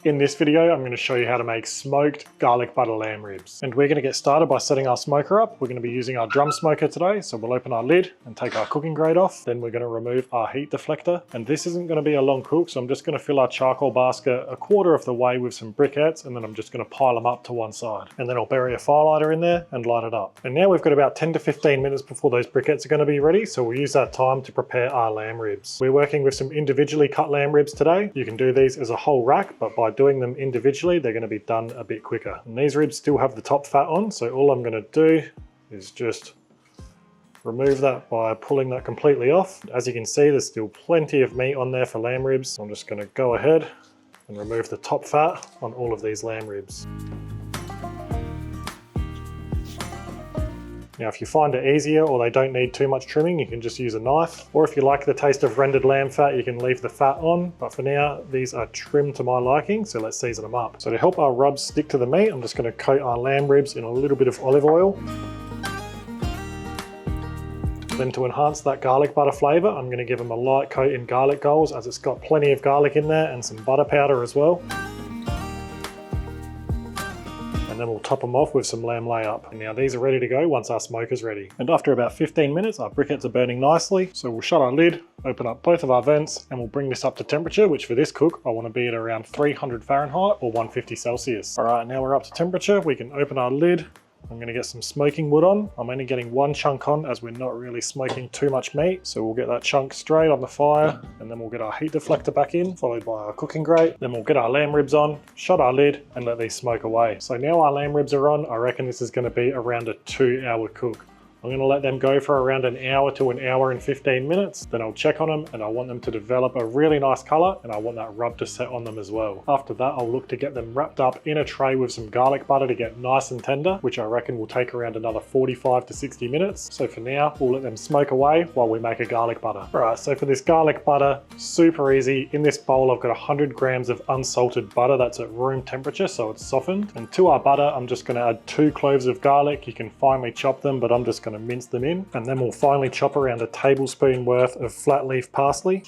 In this video, I'm going to show you how to make smoked garlic butter lamb ribs. And we're going to get started by setting our smoker up. We're going to be using our drum smoker today. So we'll open our lid and take our cooking grate off. Then we're going to remove our heat deflector. And this isn't going to be a long cook, so I'm just going to fill our charcoal basket a quarter of the way with some briquettes, and then I'm just going to pile them up to one side. And then I'll bury a fire lighter in there and light it up. And now we've got about 10 to 15 minutes before those briquettes are going to be ready. So we'll use that time to prepare our lamb ribs. We're working with some individually cut lamb ribs today. You can do these as a whole rack, but by doing them individually, they're going to be done a bit quicker. And these ribs still have the top fat on, so all I'm going to do is just remove that by pulling that completely off. As you can see, there's still plenty of meat on there for lamb ribs. I'm just going to go ahead and remove the top fat on all of these lamb ribs. Now, if you find it easier or they don't need too much trimming, you can just use a knife. Or if you like the taste of rendered lamb fat, you can leave the fat on. But for now, these are trimmed to my liking, so let's season them up. So to help our rubs stick to the meat, I'm just going to coat our lamb ribs in a little bit of olive oil. Then to enhance that garlic butter flavour, I'm going to give them a light coat in garlic goals, as it's got plenty of garlic in there and some butter powder as well. And then we'll top them off with some lamb layup. And now these are ready to go once our smoker's ready. And after about 15 minutes, our briquettes are burning nicely. So we'll shut our lid, open up both of our vents, and we'll bring this up to temperature, which for this cook, I want to be at around 300 Fahrenheit or 150 Celsius. All right, now we're up to temperature. We can open our lid. I'm going to get some smoking wood on. I'm only getting one chunk on as we're not really smoking too much meat. So we'll get that chunk straight on the fire, and then we'll get our heat deflector back in, followed by our cooking grate. Then we'll get our lamb ribs on, shut our lid, and let these smoke away. So now our lamb ribs are on. I reckon this is going to be around a 2-hour cook. I'm going to let them go for around an hour to an hour and 15 minutes. Then I'll check on them, and I want them to develop a really nice color, and I want that rub to set on them as well. After that, I'll look to get them wrapped up in a tray with some garlic butter to get nice and tender, which I reckon will take around another 45 to 60 minutes. So for now, we'll let them smoke away while we make a garlic butter. All right, so for this garlic butter, super easy. In this bowl, I've got 100 grams of unsalted butter that's at room temperature, so it's softened. And to our butter, I'm just going to add 2 cloves of garlic. You can finely chop them, but I'm just going to mince them in. And then we'll finally chop around a tablespoon worth of flat leaf parsley.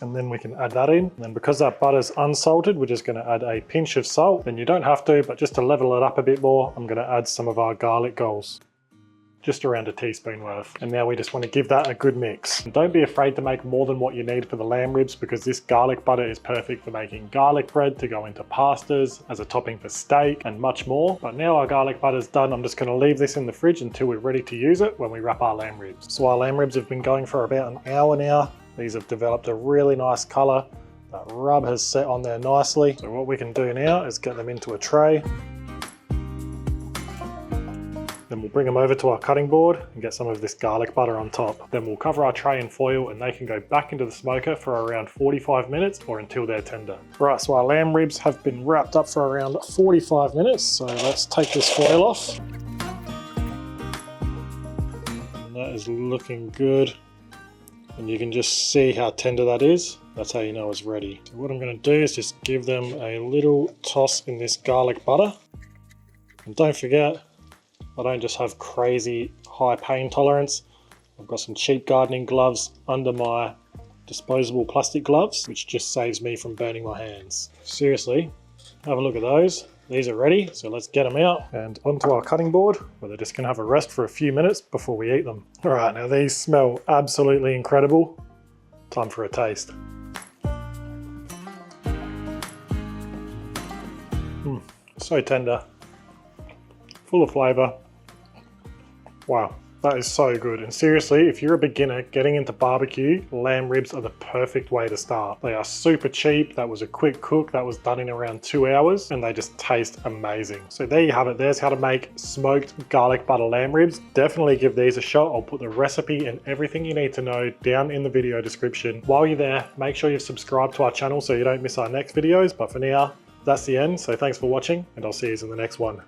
And then we can add that in. And then because that butter's unsalted, we're just going to add a pinch of salt. And you don't have to, but just to level it up a bit more, I'm going to add some of our garlic goals. Just around a teaspoon worth. And now we just want to give that a good mix. And don't be afraid to make more than what you need for the lamb ribs, because this garlic butter is perfect for making garlic bread, to go into pastas, as a topping for steak, and much more. But now our garlic butter's done, I'm just going to leave this in the fridge until we're ready to use it when we wrap our lamb ribs. So our lamb ribs have been going for about an hour now. These have developed a really nice color. That rub has set on there nicely. So what we can do now is get them into a tray. Then we'll bring them over to our cutting board and get some of this garlic butter on top. Then we'll cover our tray in foil, and they can go back into the smoker for around 45 minutes or until they're tender. Right, so our lamb ribs have been wrapped up for around 45 minutes. So let's take this foil off. And that is looking good. And you can just see how tender that is. That's how you know it's ready. So what I'm going to do is just give them a little toss in this garlic butter. And don't forget, I don't just have crazy high pain tolerance. I've got some cheap gardening gloves under my disposable plastic gloves, which just saves me from burning my hands. Seriously, have a look at those. These are ready, so let's get them out and onto our cutting board, where they're just gonna have a rest for a few minutes before we eat them. All right, now these smell absolutely incredible. Time for a taste. So tender, full of flavor. Wow, that is so good. And seriously, if you're a beginner getting into barbecue, lamb ribs are the perfect way to start. They are super cheap. That was a quick cook. That was done in around 2 hours, and they just taste amazing. So there you have it. There's how to make smoked garlic butter lamb ribs. Definitely give these a shot. I'll put the recipe and everything you need to know down in the video description. While you're there, make sure you've subscribed to our channel so you don't miss our next videos. But for now, that's the end. So thanks for watching, and I'll see you in the next one.